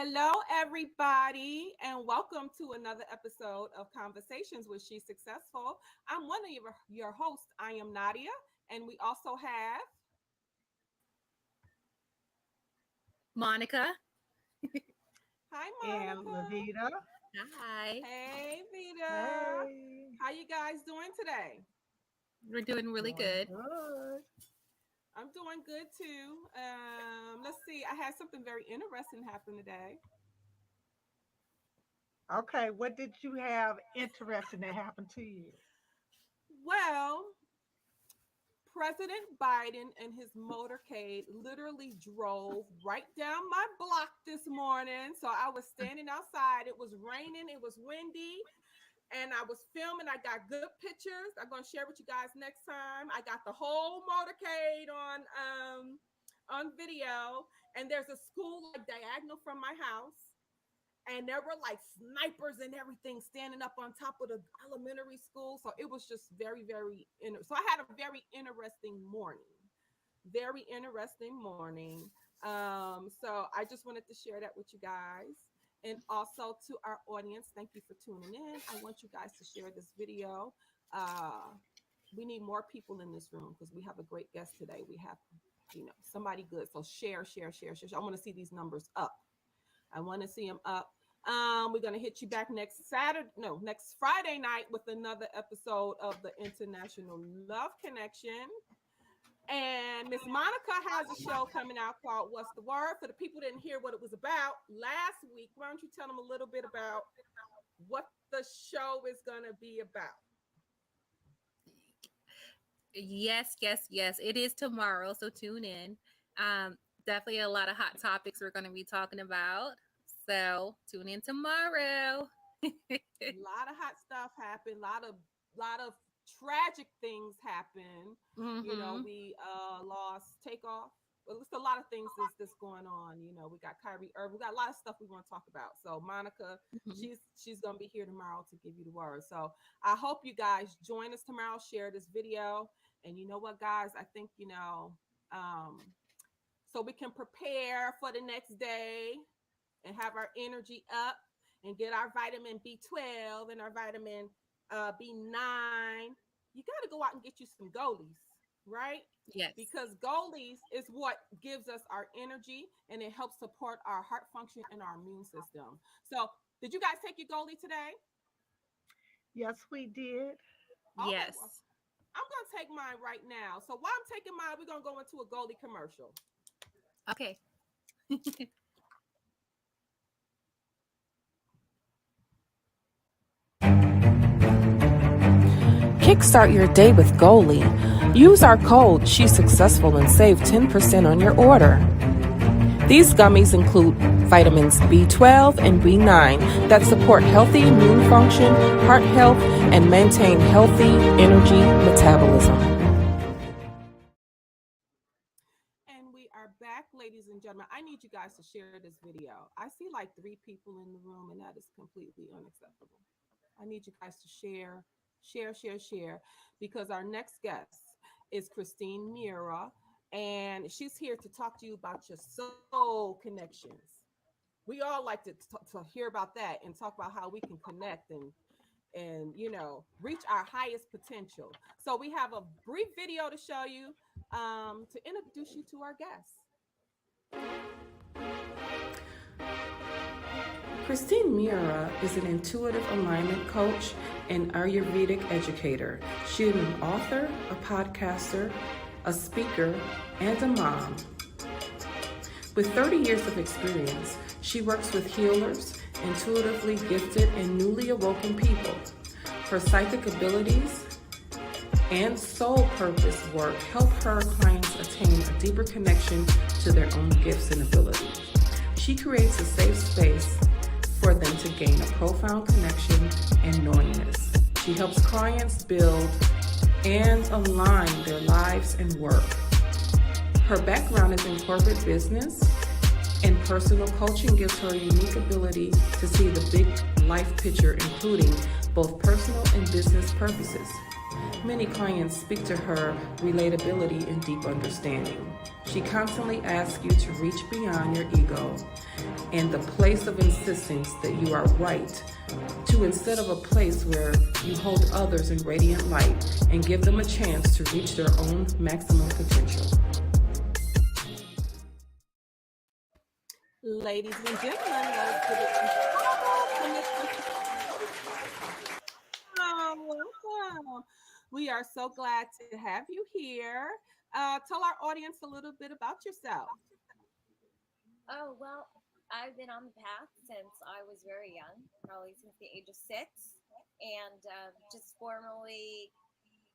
Hello, everybody, and welcome to another episode of Conversations with She's Successful. I'm one of your hosts. I am Nadia, and we also have. Monica. Hi, And Monica. Lavita. Hi. Hey, Vita. Hey, How you guys doing today? We're doing really doing good. good. I'm doing good too. Let's see. I had something very interesting happen today. Okay, what did you have interesting that happened to you? Well, President Biden and his motorcade literally drove right down my block this morning. So I was standing outside. It was raining, it was windy, and I was filming. I got good pictures. I'm going to share with you guys next time. I got the whole motorcade on video, and there's a school like diagonal from my house, and there were like snipers and everything standing up on top of the elementary school. So it was just so I had a very interesting morning. Very interesting morning. So I just wanted to share that with you guys. And also to our audience, thank you for tuning in. I want you guys to share this video. We need more people in this room because we have a great guest today. We have, somebody good. So share. I want to see these numbers up. I want to see them up. We're gonna hit you back next Friday night with another episode of the International Love Connection. And Miss Monica has a show coming out called What's the Word? For the people who didn't hear what it was about last week, why don't you tell them a little bit about what the show is gonna be about? Yes. It is tomorrow, so tune in. Definitely a lot of hot topics we're going to be talking about. So tune in tomorrow. A lot of hot stuff happened. A lot of tragic things happen. Mm-hmm. We lost Takeoff. Well, it's a lot of things that's going on. We got Kyrie Irving. We got a lot of stuff we want to talk about. So Monica, Mm-hmm. she's gonna be here tomorrow to give you the word. So I hope you guys join us tomorrow. Share this video, and you know what, guys? I think um, so we can prepare for the next day and have our energy up and get our vitamin B12 and our vitamin B9. You got to go out and get you some goalies, right? Yes. Because goalies is what gives us our energy and it helps support our heart function and our immune system. So, did you guys take your goalie today? Yes, we did. Okay, Yes. well, I'm going to take mine right now. So, while I'm taking mine, we're going to go into a goalie commercial. Okay. Kickstart your day with Goalie. Use our code She's Successful and save 10% on your order. These gummies include vitamins B12 and B9 that support healthy immune function, heart health, and maintain healthy energy metabolism. And we are back, ladies and gentlemen. I need you guys to share this video. I see like 3 people in the room, and that is completely unacceptable. I need you guys to share, because our next guest is Christine Mira, and she's here to talk to you about your soul connections. We all like to hear about that and talk about how we can connect and reach our highest potential. So we have a brief video to show you to introduce you to our guests. Christine Mira is an intuitive alignment coach and Ayurvedic educator. She is an author, a podcaster, a speaker, and a mom. With 30 years of experience, she works with healers, intuitively gifted and newly awoken people. Her psychic abilities and soul purpose work help her clients attain a deeper connection to their own gifts and abilities. She creates a safe space for them to gain a profound connection and knowingness. She helps clients build and align their lives and work. Her background is in corporate business, and personal coaching gives her a unique ability to see the big life picture, including both personal and business purposes. Many clients speak to her relatability and deep understanding. She constantly asks you to reach beyond your ego and the place of insistence that you are right to instead of a place where you hold others in radiant light and give them a chance to reach their own maximum potential. Ladies and gentlemen, welcome. We are so glad to have you here. Tell our audience a little bit about yourself. Oh, well, I've been on the path since I was very young, probably since the age of 6. And just formally,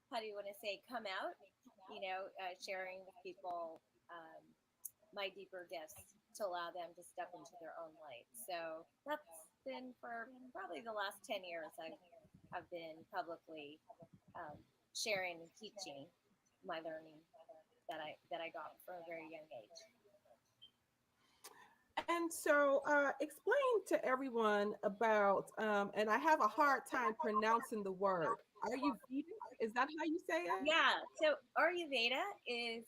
how do you want to say, come out, sharing with people my deeper gifts to allow them to step into their own light. So that's been for probably the last 10 years I've been publicly sharing and teaching my learning that I got from a very young age. And so explain to everyone about, and I have a hard time pronouncing the word, Ayurveda? Is that how you say it? Yeah, so Ayurveda is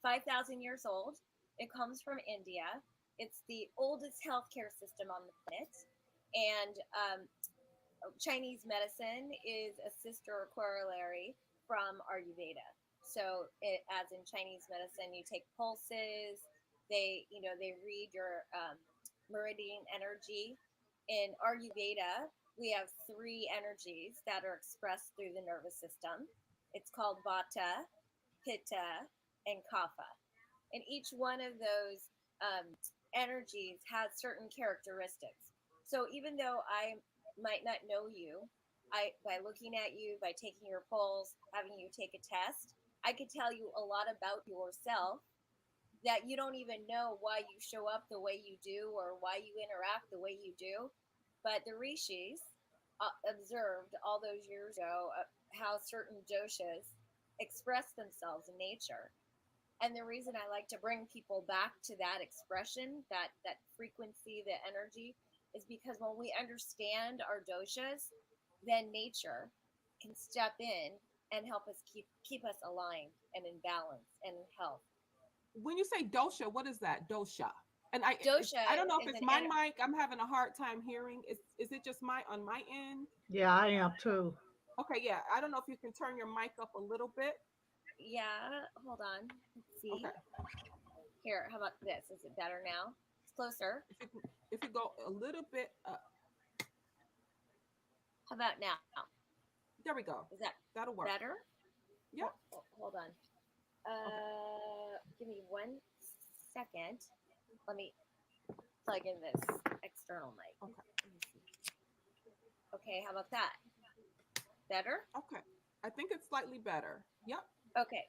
5,000 years old. It comes from India. It's the oldest healthcare system on the planet. And Chinese medicine is a sister or corollary from Ayurveda. So as in Chinese medicine, you take pulses, they read your meridian energy. In Ayurveda, we have 3 energies that are expressed through the nervous system. It's called Vata, Pitta, and Kapha. And each one of those energies has certain characteristics. So even though I might not know you, by looking at you, by taking your pulse, having you take a test, I could tell you a lot about yourself that you don't even know why you show up the way you do or why you interact the way you do. But the rishis observed all those years ago how certain doshas express themselves in nature. And the reason I like to bring people back to that expression, that frequency, the energy, is because when we understand our doshas, then nature can step in and help us keep us aligned and in balance and in health. When you say dosha, what is that? Dosha. And Dosha I don't know if is it's my mic. I'm having a hard time hearing. Is it just on my end? Yeah, I am too. Okay, yeah. I don't know if you can turn your mic up a little bit. Yeah, hold on. Let's see. Okay. Here, how about this? Is it better now? It's closer. If you go a little bit up. How about now? There we go. That'll work. Better? Yep. Hold on. Give me 1 second. Let me plug in this external mic. Okay. Okay, how about that? Better? Okay. I think it's slightly better. Yep. Okay.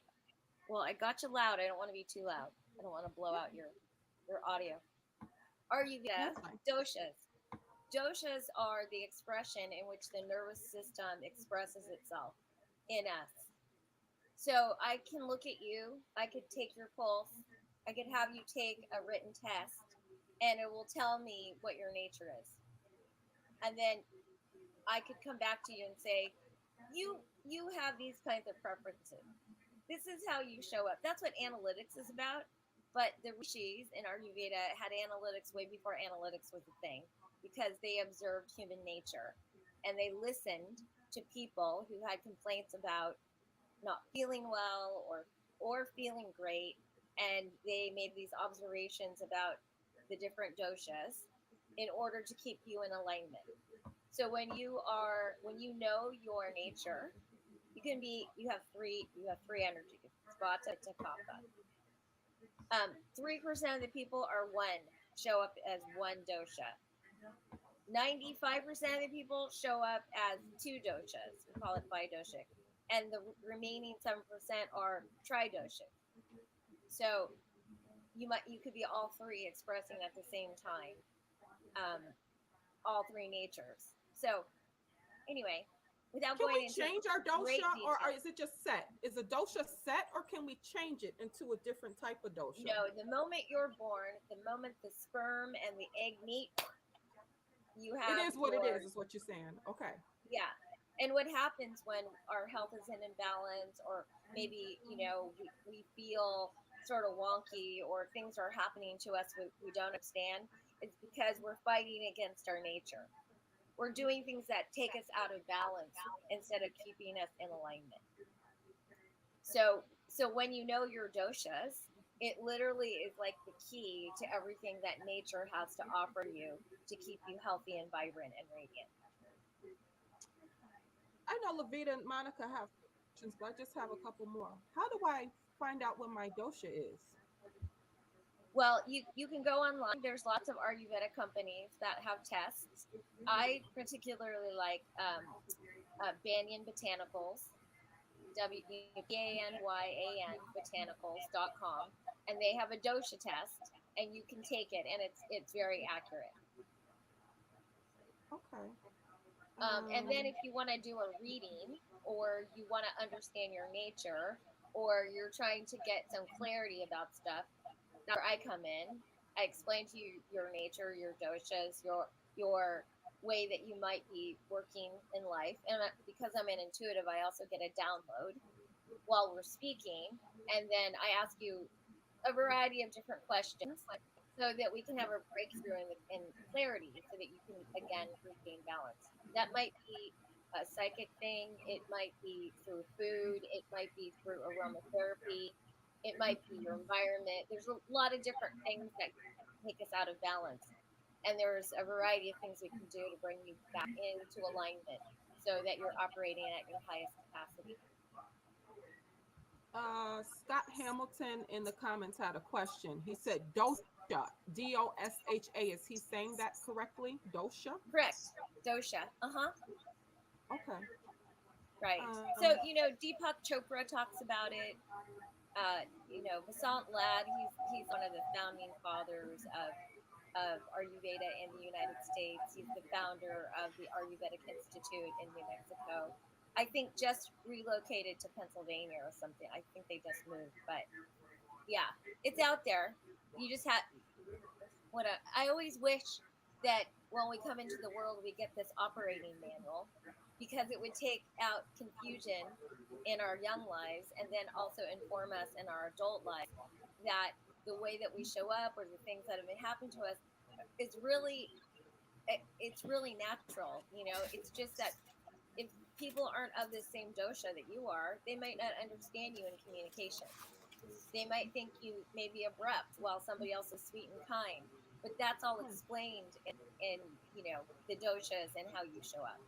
Well, I got you loud. I don't want to be too loud. I don't want to blow out your audio. Ayurveda, doshas. Doshas are the expression in which the nervous system expresses itself in us. So I can look at you, I could take your pulse, I could have you take a written test, and it will tell me what your nature is. And then I could come back to you and say, you have these kinds of preferences. This is how you show up. That's what analytics is about. But the rishis in Ayurveda had analytics way before analytics was a thing, because they observed human nature and they listened to people who had complaints about not feeling well or feeling great, and they made these observations about the different doshas in order to keep you in alignment. So when you know your nature, you have three energies: Vata, Pitta, Kapha. 3% of the people show up as one dosha. 95% of the people show up as 2 doshas. We call it bidoshic. And the remaining 7% are tridoshic. So you could be all 3 expressing at the same time, all 3 natures. So anyway, without can going we into change our dosha, or detail, is it just set? Is a dosha set, or can we change it into a different type of dosha? No, the moment you're born, the moment the sperm and the egg meet, you have it is what it is what you're saying. Okay. Yeah. And what happens when our health is in imbalance, or maybe, we feel sort of wonky, or things are happening to us we don't understand, it's because we're fighting against our nature. We're doing things that take us out of balance instead of keeping us in alignment. So when you know your doshas, it literally is like the key to everything that nature has to offer you to keep you healthy and vibrant and radiant. I know Levita and Monica have questions, but I just have a couple more. How do I find out what my dosha is? Well, you can go online. There's lots of Ayurveda companies that have tests. I particularly like Banyan Botanicals, WBANYAN botanicals.com, and they have a dosha test, and you can take it, and it's very accurate. Okay. And then if you want to do a reading, or you want to understand your nature, or you're trying to get some clarity about stuff, that's where I come in. I explain to you your nature, your doshas, your way that you might be working in life. And because I'm an intuitive, I also get a download while we're speaking, and then I ask you a variety of different questions so that we can have a breakthrough in clarity, so that you can again regain balance. That might be a psychic thing, it might be through food, it might be through aromatherapy, it might be your environment. There's a lot of different things that take us out of balance, and there's a variety of things we can do to bring you back into alignment so that you're operating at your highest capacity. Scott Hamilton in the comments had a question. He said dosha, Dosha. Is he saying that correctly? Dosha? Correct. Dosha. Okay. Right. So, Deepak Chopra talks about it. Vasant Lad, he's one of the founding fathers of Ayurveda in the United States. He's the founder of the Ayurvedic Institute in New Mexico. I think just relocated to Pennsylvania or something. I think they just moved, but yeah, it's out there. You just have I always wish that when we come into the world, we get this operating manual, because it would take out confusion in our young lives, and then also inform us in our adult life that the way that we show up, or the things that have been happening to us, is really, it's really natural. It's just that if people aren't of the same dosha that you are, they might not understand you in communication. They might think you may be abrupt while somebody else is sweet and kind, but that's all explained in the doshas and how you show up.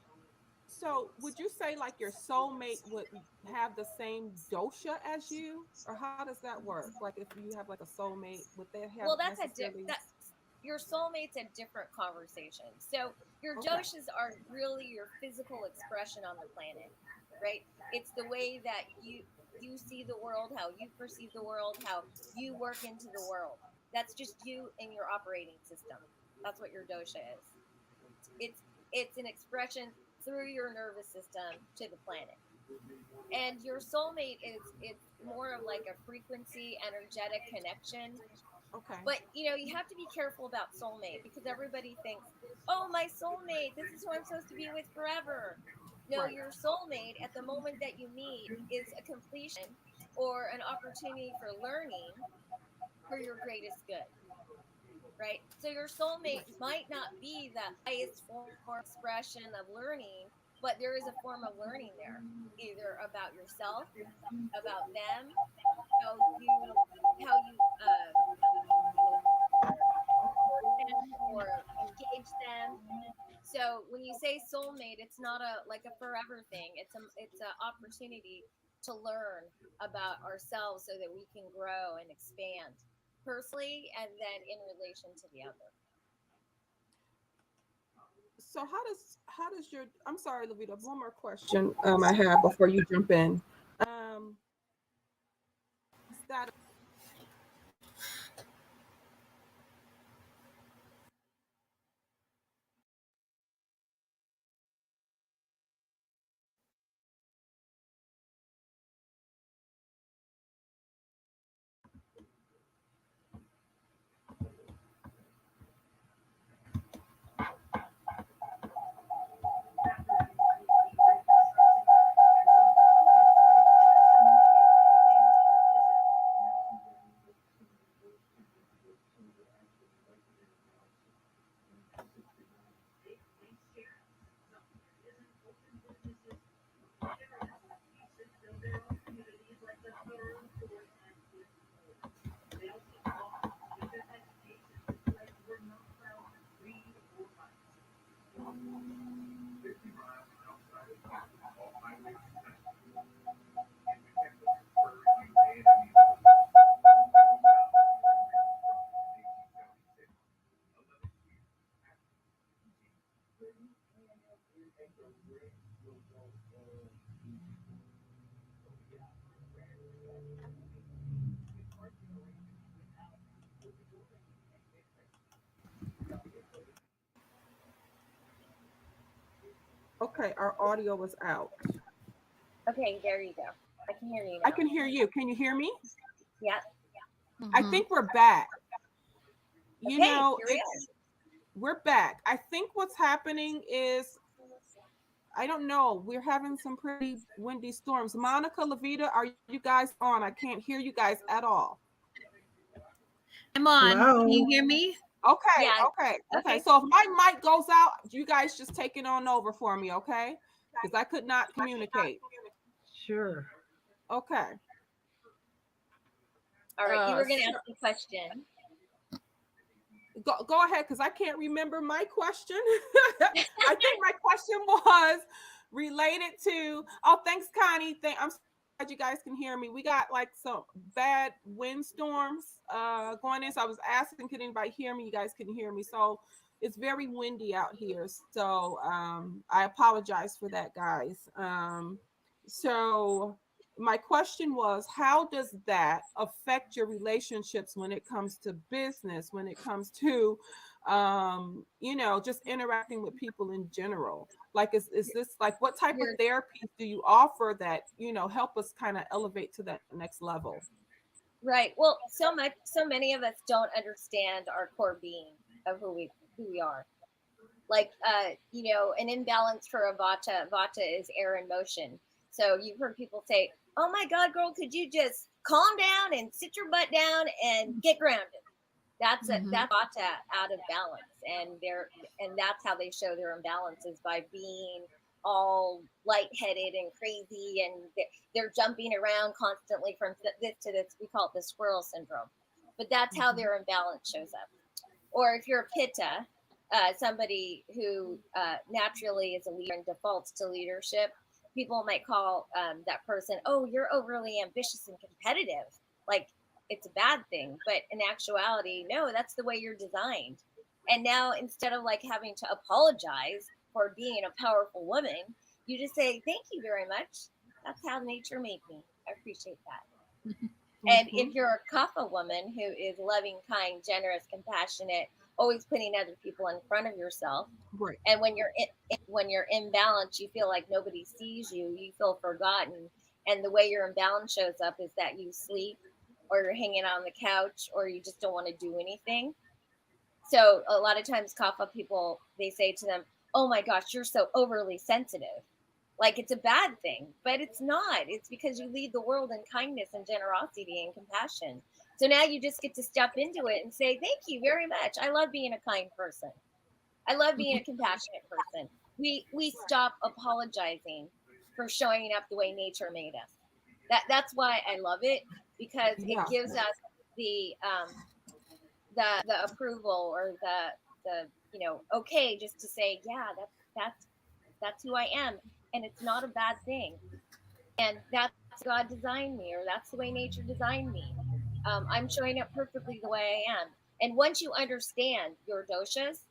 So, would you say like your soulmate would have the same dosha as you, or how does that work? Like, if you have like a soulmate, would they have That's necessarily? Your soulmate's a different conversation. So your Okay. doshas are really your physical expression on the planet, right? It's the way that you see the world, how you perceive the world, how you work into the world. That's just you and your operating system. That's what your dosha is. It's an expression through your nervous system to the planet. And your soulmate it's more of like a frequency, energetic connection. Okay. But you have to be careful about soulmate, because everybody thinks, "Oh, my soulmate, this is who I'm supposed to be with forever." No, Right. your soulmate at the moment that you meet is a completion, or an opportunity for learning for your greatest good, right? So your soulmate might not be the highest form or expression of learning, but there is a form of learning there, either about yourself, about them, how you or engage them. So when you say soulmate, it's not a forever thing. It's a opportunity to learn about ourselves so that we can grow and expand personally, and then in relation to the other. So how does your I'm sorry, Levita, one more question I have before you jump in. Is that Okay, our audio was out. Okay, there you go. I can hear you I now. can hear you. Can you hear me? Yeah. I Mhm. think we're back. You Okay, know, here we are. we're back. I think what's happening is, I don't know. We're having some pretty windy storms. Monica, Lavita, are you guys on? I can't hear you guys at all. I'm on. Can Hello. you hear me? Okay, Yeah. okay. Okay. So if my mic goes out, you guys just take it on over for me, okay? Because I could not communicate. Sure. Okay. All right. You were going to So ask a question. go ahead, because I can't remember my question. I think my question was related to, oh, thanks, Connie. I'm so glad you guys can hear me. We got like some bad windstorms going in. So I was asking, can anybody hear me? You guys couldn't hear me. So it's very windy out here. So I apologize for that, guys. So my question was, how does that affect your relationships when it comes to business, when it comes to just interacting with people in general? Like, is this like, what type of You're therapies do you offer that help us kind of elevate to that next level? right. Well, so many of us don't understand our core being of who we are. Like, an imbalance for a vata. Vata is air in motion. So you've heard people say, "Oh my God, girl, could you just calm down and sit your butt down and get grounded?" That's Mhm. that's vata out of balance, and that's how they show their imbalances by being all lightheaded and crazy, and they're jumping around constantly from this to this. We call it the squirrel syndrome, but that's how their imbalance shows up. Or if you're a pitta, somebody who naturally is a leader and defaults to leadership, people might call that person, "Oh, you're overly ambitious and competitive." Like, it's a bad thing, but in actuality, no, that's the way you're designed. And now, instead of like having to apologize for being a powerful woman, you just say, "Thank you very much. That's how nature made me. I appreciate that." And Mhm. if you're a kapha woman who is loving, kind, generous, compassionate, always putting other people in front of yourself, Right. and when you're in balance, you feel like nobody sees you. You feel forgotten, and the way your imbalance shows up is that you sleep, or you're hanging on the couch, or you just don't want to do anything. So a lot of times, kapha people, they say to them, "Oh my gosh, you're so overly sensitive." Like, it's a bad thing, but it's not. It's because you lead the world in kindness and generosity and compassion. So now you just get to step into it and say, "Thank you very much. I love being a kind person. I love being a compassionate person." We stop apologizing for showing up the way nature made us. That's why I love it, because it Yeah. gives us the approval, or the okay, just to say, yeah, that's who I am, and it's not a bad thing, and that's God designed me, or that's the way nature designed me. I'm showing up perfectly the way I am. And once you understand your doshas,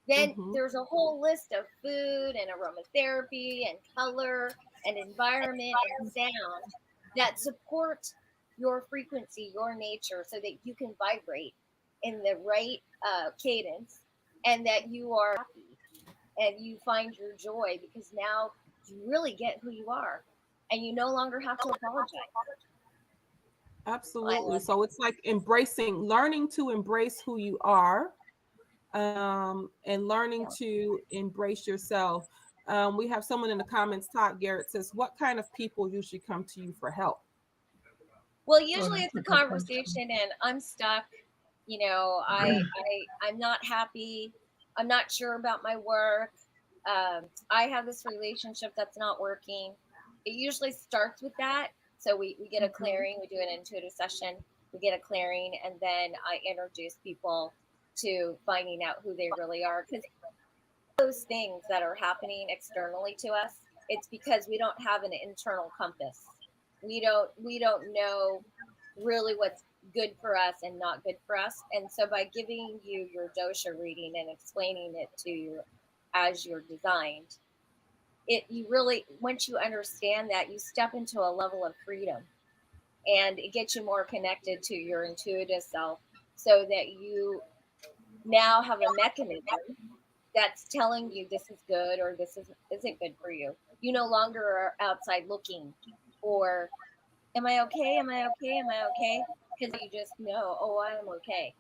then Mhm. there's a whole list of food and aromatherapy and color and environment and sound that support your frequency, your nature, so that you can vibrate in the right cadence, and that you are happy and you find your joy, because now you really get who you are and you no longer have to apologize. I Absolutely. love So it's like learning to embrace who you are, and learning it. to embrace yourself. We have someone in the comments, Todd Garrett says, what kind of people usually come to you for help? Well, Oh, usually that's it's a a good question. conversation, and I'm stuck. I'm not happy. I'm not sure about my work. I have this relationship that's not working. It usually starts with that. So we get a Mhm. clearing, we do an intuitive session, we get a clearing, and then I introduce people to finding out who they really are. Because those things that are happening externally to us, it's because we don't have an internal compass. We don't know really what's good for us and not good for us. And so by giving you your dosha reading and explaining it to you as you're designed, you really, once you understand that, you step into a level of freedom, and it gets you more connected to your intuitive self, so that you now have a mechanism that's telling you this is good or isn't good for you. You no longer are outside looking for, am I okay? Am I okay? Am I okay? Because you just know, oh, I am okay.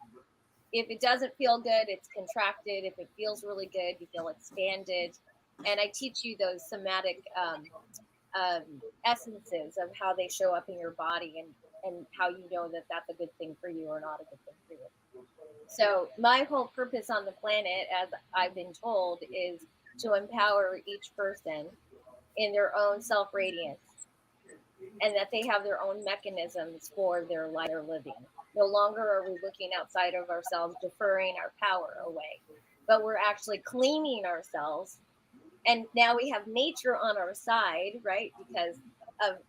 If it doesn't feel good, it's contracted. If it feels really good, you feel expanded. And I teach you those somatic essences of how they show up in your body, and how you know that that's a good thing for you or not a good thing for you. So my whole purpose on the planet, as I've been told, is to empower each person in their own self-radiance, and that they have their own mechanisms for their life they're living. No longer are we looking outside of ourselves, deferring our power away, but we're actually cleaning ourselves. And now we have nature on our side, right? Because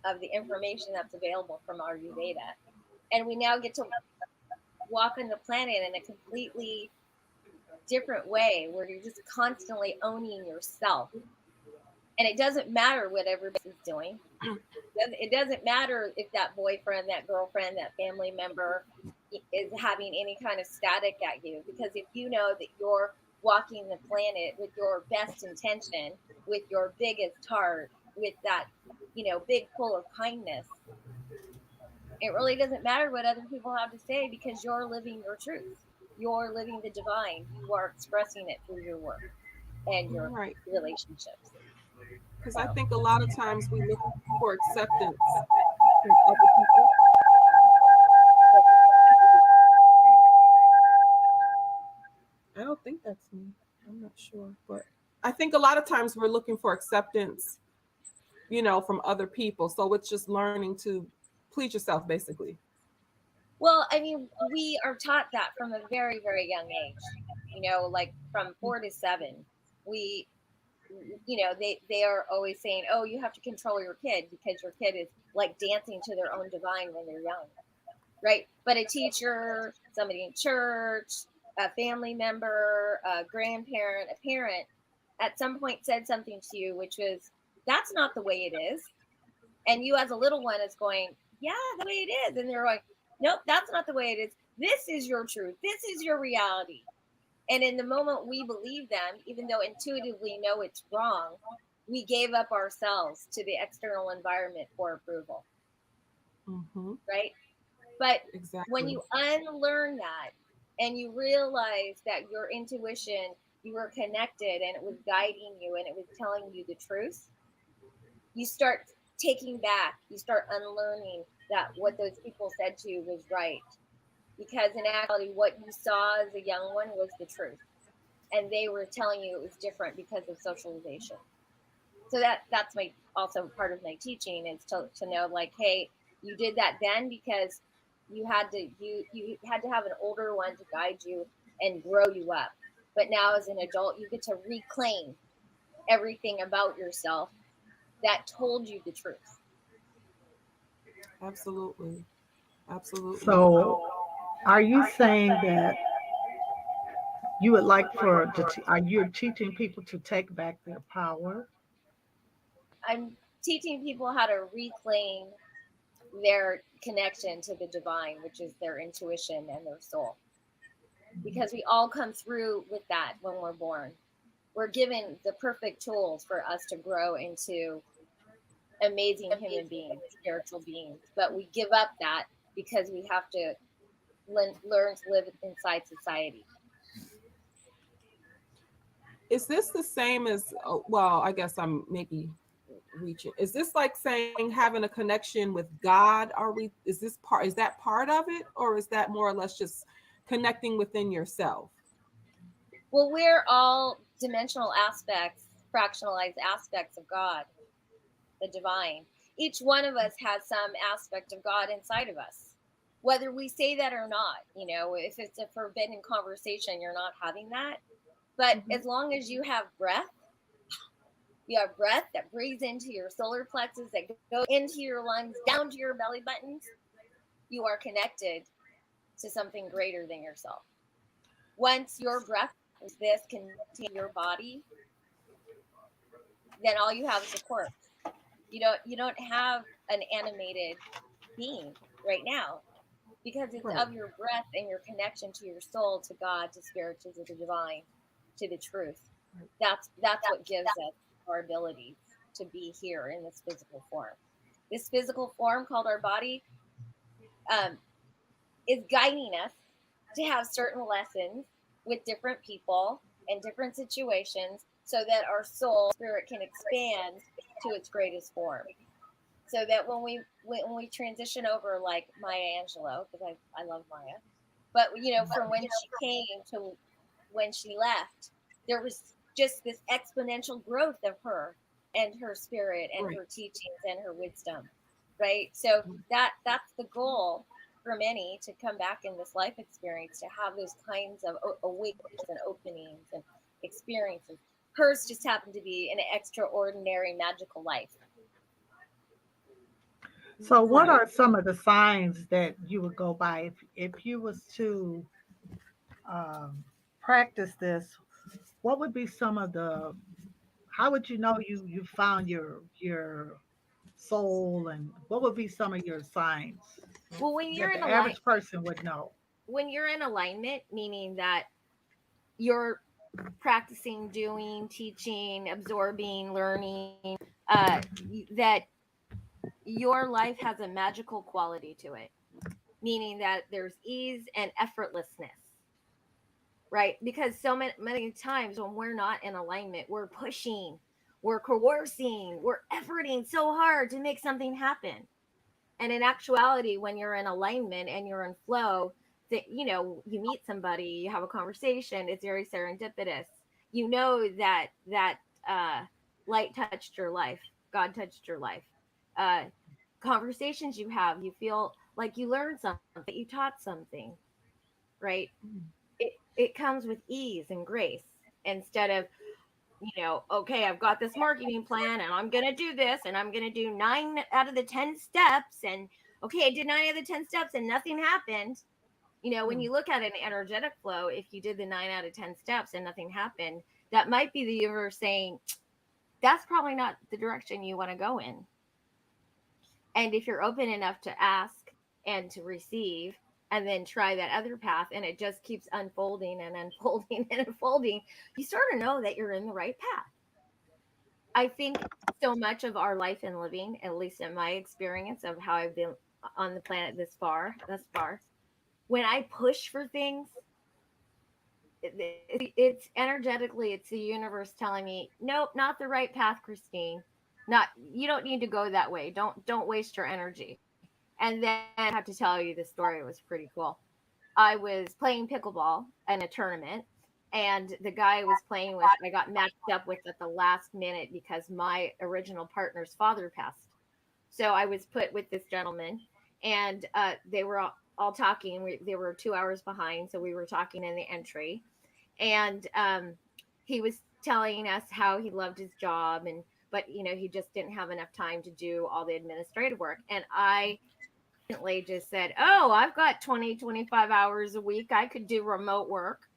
of the information that's available from Ayurveda. And we now get to walk on the planet in a completely different way, where you're just constantly owning yourself. And it doesn't matter what everybody's doing. It doesn't matter if that boyfriend, that girlfriend, that family member is having any kind of static at you, because if you know that you're walking the planet with your best intention, with your biggest heart, with that, big full of kindness, it really doesn't matter what other people have to say, because you're living your truth. You're living the divine. You are expressing it through your work and your Right. relationships. Because I think a lot of times we look for acceptance from other people. I don't think that's me. I'm not sure. But I think a lot of times we're looking for acceptance, from other people. So it's just learning to please yourself, basically. Well, I mean, we are taught that from a very, very young age. Like from 4 to 7, we, they are always saying, "Oh, you have to control your kid because your kid is like dancing to their own divine when they're young," right? But a teacher, somebody in church, a family member, a grandparent, a parent, at some point said something to you, which was, "That's not the way it is," and you as a little one is going, "Yeah, the way it is," and they're like, "Nope, that's not the way it is. This is your truth. This is your reality." And in the moment we believe them, even though intuitively know it's wrong, we gave up ourselves to the external environment for approval, Mm-hmm. right? But when Exactly. you unlearn that and you realize that your intuition, you were connected and it was guiding you and it was telling you the truth, you start taking back, you start unlearning that what those people said to you was right. Because in actuality, what you saw as a young one was the truth. And they were telling you it was different because of socialization. So that's my also part of my teaching, is to know, like, hey, you did that then because you had to have an older one to guide you and grow you up. But now as an adult, you get to reclaim everything about yourself that told you the truth. Absolutely. Absolutely. So, are you saying that you would like are you teaching people to take back their power? I'm teaching people how to reclaim their connection to the divine, which is their intuition and their soul. Because we all come through with that when we're born. We're given the perfect tools for us to grow into amazing human beings, spiritual beings. But we give up that because we have to learn to live inside society. Is this the same as, well, I guess I'm maybe reaching. Is this like saying having a connection with God? Is that part of it? Or is that more or less just connecting within yourself? Well, we're all dimensional aspects, fractionalized aspects of God, the divine. Each one of us has some aspect of God inside of us, whether we say that or not. If it's a forbidden conversation, you're not having that. But Mhm. as long as you have breath that breathes into your solar plexus, that goes into your lungs, down to your belly buttons, you are connected to something greater than yourself. Once your breath is this can take your body, then all you have is a corpse. You don't have an animated being right now, because it's Right. of your breath and your connection to your soul, to God, to spirit, to the divine, to the truth. That's what gives us our ability to be here in this physical form. This physical form called our body is guiding us to have certain lessons with different people and different situations, so that our soul spirit can expand to its greatest form. So that when we transition over, like Maya Angelou, because I love Maya, but from when she came to when she left, there was just this exponential growth of her and her spirit and Right. her teachings and her wisdom, right? So that's the goal for many, to come back in this life experience, to have those kinds of awakenings and openings and experiences. Hers just happened to be an extraordinary magical life. So what Right. are some of the signs that you would go by if you was to um, practice this? What would be some of the, how would you know you found your soul, and what would be some of your signs Well, that the average person would know? when you're in alignment, meaning that you're practicing, doing, teaching, absorbing, learning, that your life has a magical quality to it, meaning that there's ease and effortlessness, right? Because so many times when we're not in alignment, we're pushing, we're coercing, we're efforting so hard to make something happen. And in actuality, when you're in alignment and you're in flow, that you meet somebody, you have a conversation, it's very serendipitous. You know that uh, light touched your life, God touched your life. Uh, Conversations you have, you feel like you learned something, that you taught something, right? It comes with ease and grace, instead of, okay, I've got this marketing plan and I'm going to do this and I'm going to do 9 out of the 10 steps. And okay, I did 9 out of the 10 steps and nothing happened. When you look at an energetic flow, if you did the 9 out of 10 steps and nothing happened, that might be the universe saying, that's probably not the direction you want to go in. And if you're open enough to ask and to receive, and then try that other path, and it just keeps unfolding and unfolding and unfolding, you sort of know that you're in the right path. I think so much of our life and living, at least in my experience of how I've been on the planet thus far, when I push for things, it's energetically, it's the universe telling me, nope, not the right path, Christine. Not, you don't need to go that way. Don't waste your energy. And then I have to tell you, the story was pretty cool. I was playing pickleball in a tournament, and the guy I was playing with, I got matched up with at the last minute because my original partner's father passed. So I was put with this gentleman, and they were all talking. They were 2 hours behind, so we were talking in the entry, and he was telling us how he loved his job, and but he just didn't have enough time to do all the administrative work, and I just said, oh, I've got 20-25 hours a week, I could do remote work.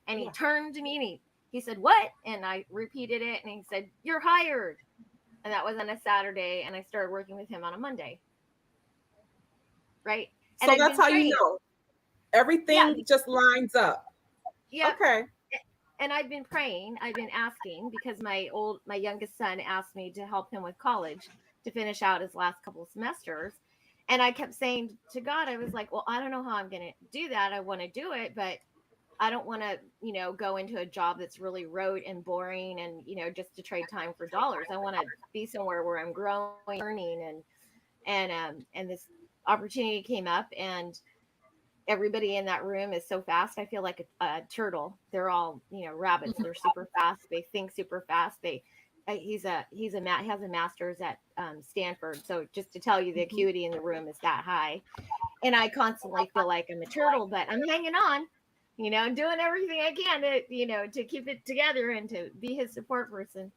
And he Yeah. turned to me and he said, what? And I repeated it, and he said, you're hired. And that was on a Saturday, and I started working with him on a Monday, right? And So I'd that's been how you praying. know Yeah, everything just lines up. yeah. Okay. And I've been praying, I've been asking, because my youngest son asked me to help him with college to finish out his last couple of semesters. And I kept saying to God, I was like, well, I don't know how I'm going to do that. I want to do it, but I don't want to, go into a job that's really rote and boring and, just to trade time for dollars. I want to be somewhere where I'm growing, learning, and this opportunity came up, and everybody in that room is so fast. I feel like a turtle. They're all, rabbits. They're super fast. They think super fast. He has a master's at Stanford. So just to tell you, the acuity in the room is that high. And I constantly feel like I'm a turtle, but I'm hanging on, doing everything I can to, to keep it together and to be his support person.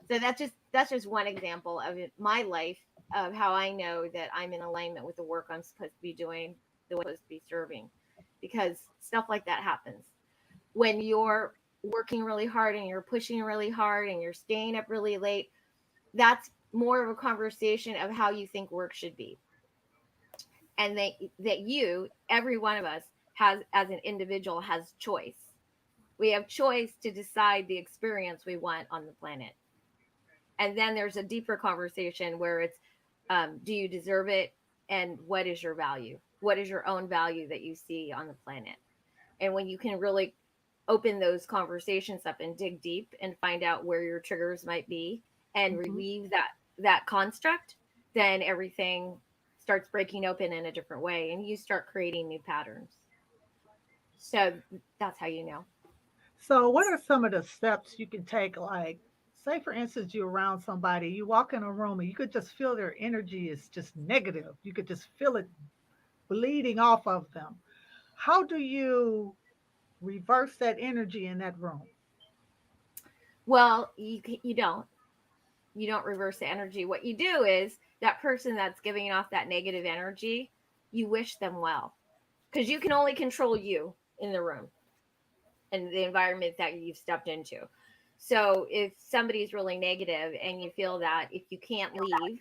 So that's just one example of my life, of how I know that I'm in alignment with the work I'm supposed to be doing, the way I'm supposed to be serving, because stuff like that happens when you're working really hard and you're pushing really hard and you're staying up really late. that's more of a conversation of how you think work should be. And that you, every one of us, has, as an individual, has choice. We have choice to decide the experience we want on the planet. And then there's a deeper conversation where it's, do you deserve it? And what is your value? What is your own value that you see on the planet? And when you can really open those conversations up and dig deep and find out where your triggers might be and relieve that construct, then everything starts breaking open in a different way and you start creating new patterns. So that's how you know. So, what are some of the steps you can take? Like, say, for instance, you're around somebody, you walk in a room and you could just feel their energy is just negative. You could just feel it bleeding off of them. How do you reverse that energy in that room? Well, you don't reverse the energy. What you do is that person that's giving off that negative energy, you wish them well, because you can only control you in the room and the environment that you've stepped into. So if somebody's really negative and you feel that if you can't leave,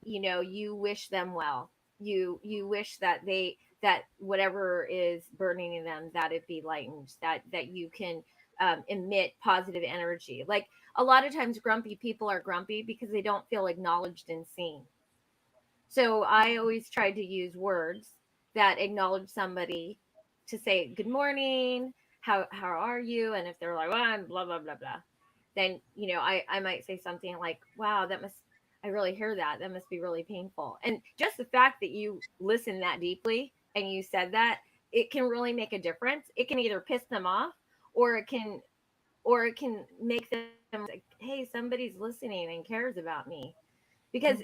you wish them well. You wish that that whatever is burning in them, that it be lightened, that you can emit positive energy. Like, a lot of times grumpy people are grumpy because they don't feel acknowledged and seen. So I always try to use words that acknowledge somebody, to say good morning, how are you? And if they're like, well, I'm blah blah blah blah, then I might say something like, wow, I really hear that. That must be really painful. And just the fact that you listen that deeply and you said that, it can really make a difference. It can either piss them off, or it can make them like, hey, somebody's listening and cares about me. Because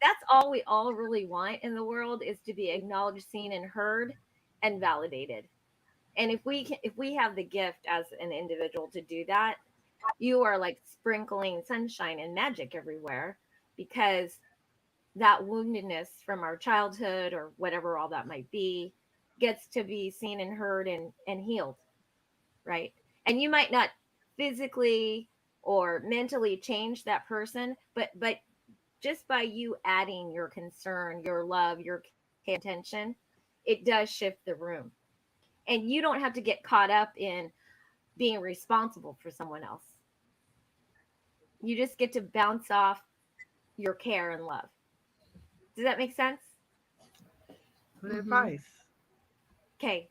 that's all we all really want in the world, is to be acknowledged, seen, and heard, and validated. And if we have the gift as an individual to do that, you are like sprinkling sunshine and magic everywhere, because that woundedness from our childhood or whatever all that might be gets to be seen and heard and healed, right? And you might not physically or mentally change that person, but just by you adding your concern, your love, your attention, it does shift the room. And you don't have to get caught up in being responsible for someone else. You just get to bounce off your care and love. Does that make sense? Good advice. Okay.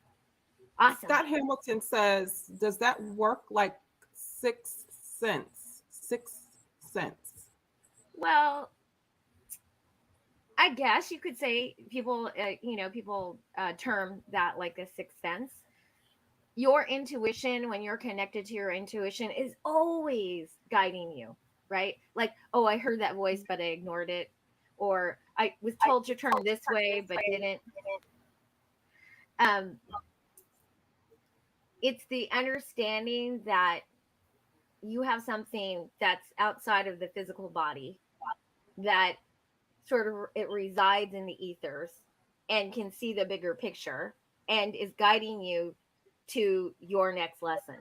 Awesome. Scott Hamilton says, does that work like Sixth Sense? Sixth Sense. Well, I guess you could say people term that like a sixth sense. Your intuition, when you're connected to your intuition, is always guiding you, right? Like, oh, I heard that voice, but I ignored it. Or I was told to turn this way, but didn't. Um, it's the understanding that you have something that's outside of the physical body, that sort of it resides in the ethers and can see the bigger picture and is guiding you to your next lesson.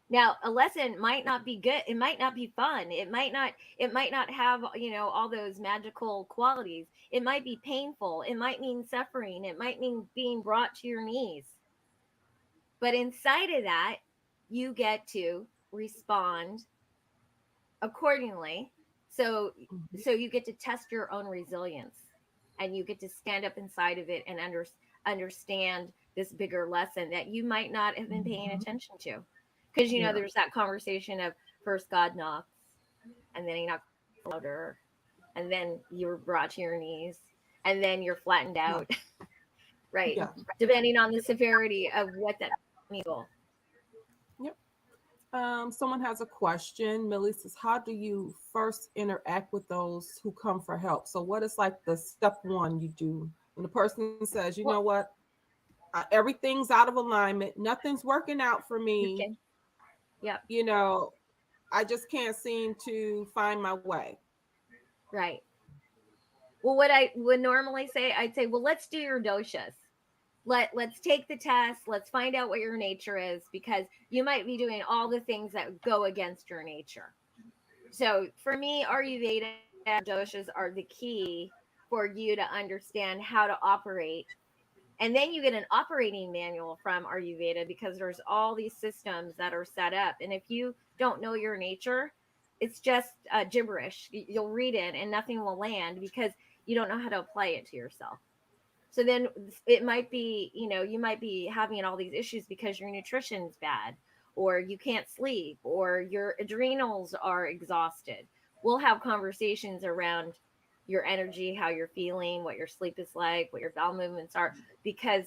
Now, a lesson might not be good, it might not be fun, it might not have all those magical qualities. It might be painful, it might mean suffering, it might mean being brought to your knees. But inside of that, you get to respond accordingly. So you get to test your own resilience, and you get to stand up inside of it and understand this bigger lesson that you might not have been paying attention to. Because there's that conversation of, first God knocks, and then he knocks louder, and then you're brought to your knees, and then you're flattened out. Right. Yeah. Depending on the severity of what that means. Yep. Someone has a question. Millie says, how do you first interact with those who come for help? So what is like the step one you do when the person says, you know what, everything's out of alignment, nothing's working out for me. Okay. Yep. I just can't seem to find my way. Right. Well, what I would normally say, I'd say, well, let's do your doshas. Let's take the test. Let's find out what your nature is, because you might be doing all the things that go against your nature. So for me, Ayurveda doshas are the key for you to understand how to operate. And then you get an operating manual from Ayurveda because there's all these systems that are set up. And if you don't know your nature, it's just gibberish. You'll read it and nothing will land because you don't know how to apply it to yourself. So then it might be, you might be having all these issues because your nutrition's bad, or you can't sleep, or your adrenals are exhausted. We'll have conversations around your energy, how you're feeling, what your sleep is like, what your bowel movements are, because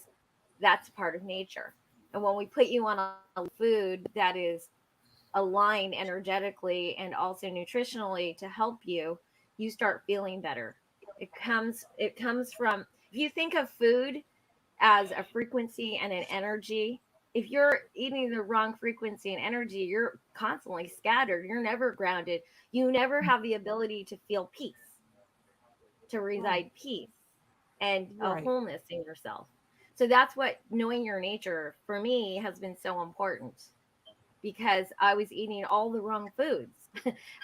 that's part of nature. And when we put you on a food that is aligned energetically and also nutritionally to help you, you start feeling better. It comes from, if you think of food as a frequency and an energy, if you're eating the wrong frequency and energy, you're constantly scattered, you're never grounded, you never have the ability to feel peace, to reside peace and a Right. wholeness in yourself. So that's what knowing your nature for me has been so important, because I was eating all the wrong foods.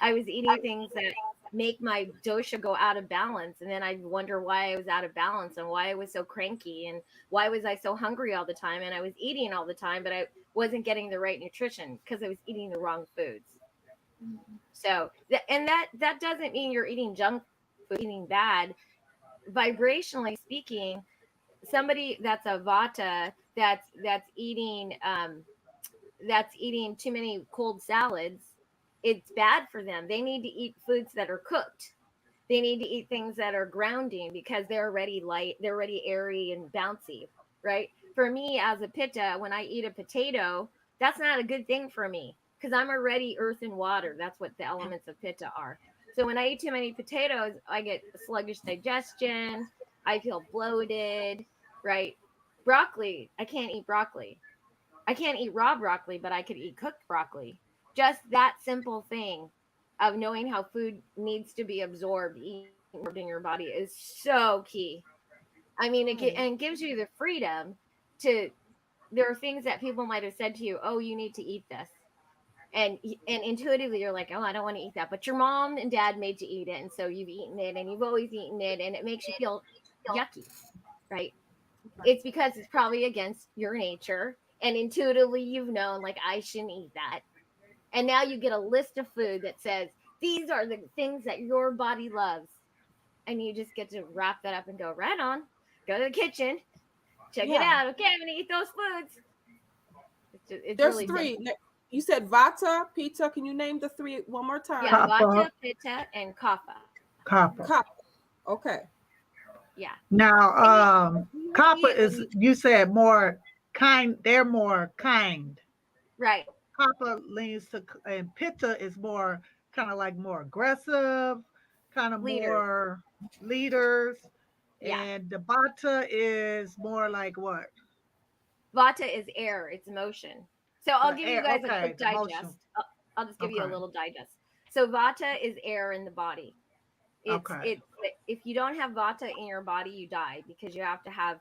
I was eating things that make my dosha go out of balance. And then I wonder why I was out of balance and why I was so cranky and why was I so hungry all the time. And I was eating all the time, but I wasn't getting the right nutrition because I was eating the wrong foods. So, and that doesn't mean you're eating junk food, eating bad. Vibrationally speaking, somebody that's a vata that's eating too many cold salads, it's bad for them. They need to eat foods that are cooked. They need to eat things that are grounding because they're already light, they're already airy and bouncy, right? For me as a pitta, when I eat a potato, that's not a good thing for me because I'm already earth and water. That's what the elements of pitta are. So when I eat too many potatoes, I get sluggish digestion. I feel bloated, right? Broccoli, I can't eat broccoli. I can't eat raw broccoli, but I could eat cooked broccoli. Just that simple thing of knowing how food needs to be absorbed, eaten in your body is so key. I mean, and gives you the freedom to. There are things that people might have said to you, "Oh, you need to eat this," and intuitively you're like, "Oh, I don't want to eat that," but your mom and dad made you eat it, and so you've eaten it, and you've always eaten it, and it makes you feel yucky, right? It's because it's probably against your nature, and intuitively you've known like I shouldn't eat that. And now you get a list of food that says these are the things that your body loves, and you just get to wrap that up and go right on, go to the kitchen, check it Yeah. out. Okay, I'm gonna eat those foods. It's There's really three. simple. You said Vata, Pitta. Can you name the three one more Yeah, time? Copper, vata, pitta, and kapha. copper. Kapha. Okay. Yeah, Now, and you see copper it when is, you you said more kind, they're more kind. right Copper leans to, and Pitta is more kind of like more aggressive, kind of leaders. more leaders. Yeah, And the Bata is more like what? vata is air, it's motion. So I'll The give you air. guys a Okay, quick the motion. digest. I'll just give you a Okay, little digest. So vata is air in the body. it's okay. it's if you don't have vata in your body, you die because you have to have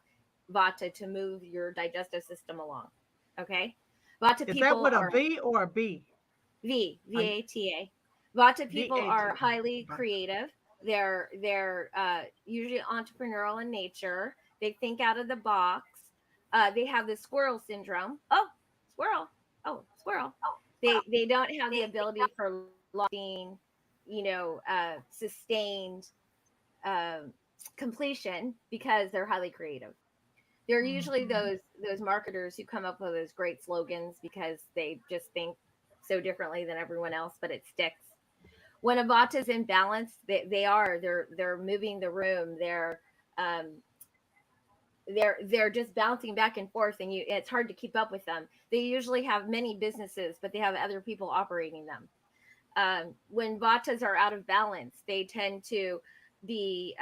vata to move your digestive system along. Okay, vata Is that people with a are V or a B? vata. Vata people are VAT. highly creative. They're usually entrepreneurial in nature. They think out of the box. They have the squirrel syndrome. Oh, squirrel. Oh, squirrel. They don't have the ability for lasting, sustained uh, completion because they're highly creative. They're usually Mhm. those marketers who come up with those great slogans because they just think so differently than everyone else, but it sticks. When a vata is in balance, they're moving the room. Um, they're just bouncing back and forth, and it's hard to keep up with them. They usually have many businesses, but they have other people operating them. When vatas are out of balance, they tend to be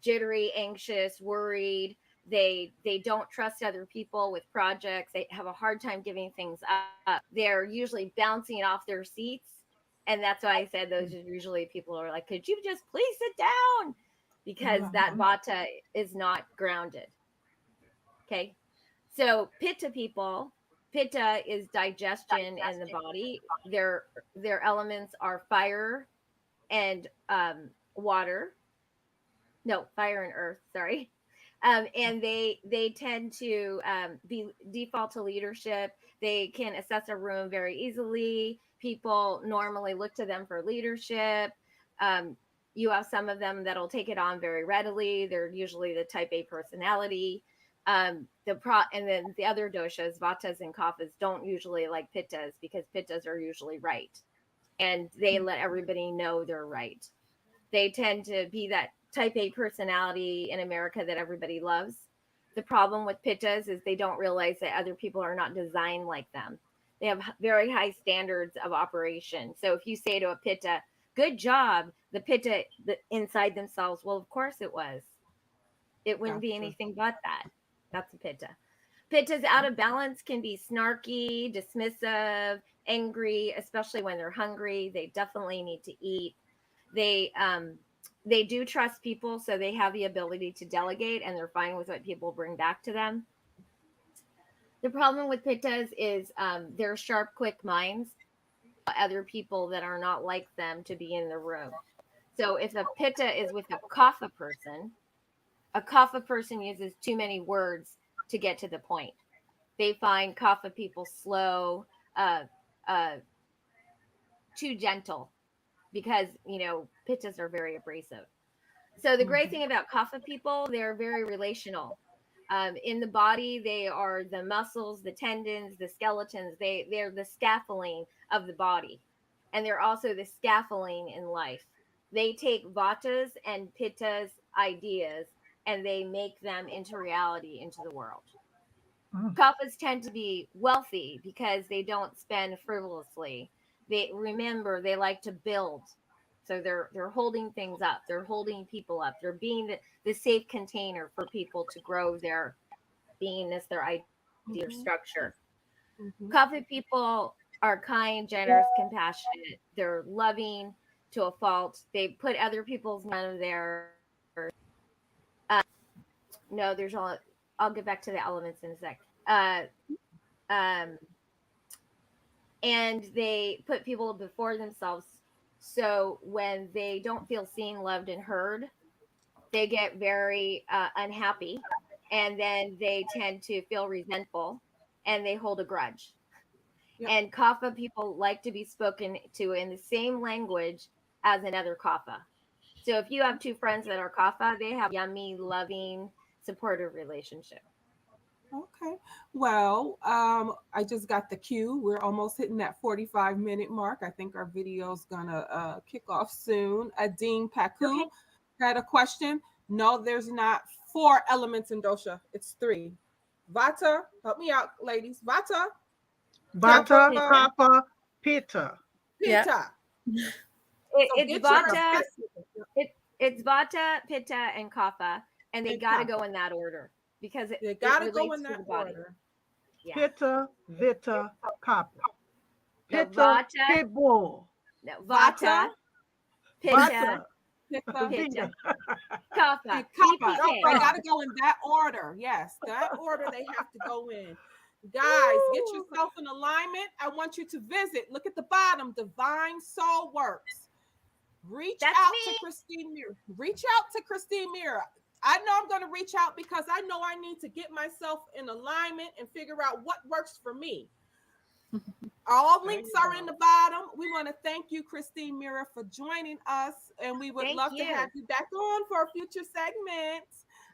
jittery, anxious, worried. They don't trust other people with projects. They have a hard time giving things up. They're usually bouncing off their seats, and that's why I said those are usually people who are like, "Could you just please sit down?" Because that Mhm. vata is not grounded. Okay, so pitta people, pitta is digestion in the body. Their elements are fire, and water. No, fire and earth. Sorry. And they tend to be default to leadership. They can assess a room very easily. People normally look to them for leadership. You have some of them that'll take it on very readily. They're usually the type A personality. And then the other doshas, vatas and kaphas, don't usually like pittas because pittas are usually right, and they let everybody know they're right. They tend to be that type A personality in America that everybody loves. The problem with pittas is they don't realize that other people are not designed like them. They have very high standards of operation. So if you say to a pitta, "Good job," the pitta inside themselves, well, of course it was. It wouldn't be Gotcha. anything but that. That's a pitta. Pittas out of balance can be snarky, dismissive, angry, especially when they're hungry. They definitely need to eat. They do trust people, so they have the ability to delegate, and they're fine with what people bring back to them. The problem with pittas is they're sharp, quick minds. Other people that are not like them to be in the room. So if a pitta is with a kapha person uses too many words to get to the point. They find kapha people slow, too gentle, because pittas are very abrasive. So the great thing about kapha people, they're very relational. In the body, they are the muscles, the tendons, the skeletons. They're the scaffolding of the body, and they're also the scaffolding in life. They take vatas and pittas ideas and they make them into reality, into the world. Kaphas tend to be wealthy because they don't spend frivolously. They like to build. So they're holding things up. They're holding people up. They're being the safe container for people to grow their beingness, their idea, their structure. Kapha people are kind, generous, compassionate. They're loving to a fault. They put other people's none of their. No, there's all. I'll get back to the elements in a sec. And they put people before themselves. So when they don't feel seen, loved, and heard, they get very unhappy, and then they tend to feel resentful, and they hold a grudge. Yep. And kapha people like to be spoken to in the same language as another kapha. So if you have two friends that are kapha, they have yummy, loving, supportive relationship. Okay. Well, I just got the cue. We're almost hitting that 45-minute mark. I think our video's gonna kick off soon. Adine Paku had a question. No, there's not 4 elements in dosha. It's 3. Vata, help me out, ladies. Vata, kapha, pitta. Pitta. It's vata. It's vata, pitta, and kapha, and they got to go in that order. Because they gotta go in that order. Yeah. Pitta, vita, kapha. Pitta, no, pitbull. No, vata, pitta, pitta, kapha. They gotta go in that order. Yes, that order they have to go in. Guys, get yourself in alignment. I want you to visit. Look at the bottom. Divine Soul Works. Reach out to Christine Mira. Reach out to Christine Mira. I know I'm going to reach out because I know I need to get myself in alignment and figure out what works for me. All links are in the bottom. We want to thank you, Christine Mira, for joining us, and we would love to have you back on for a future segment.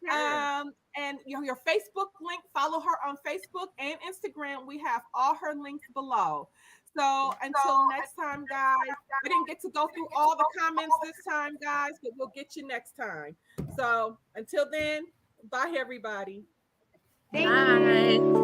Sure. And your Facebook link, follow her on Facebook and Instagram. We have all her links below. So until next time, guys, we didn't get to go through all the comments this time, guys, but we'll get you next time. So until then, bye, everybody. Bye.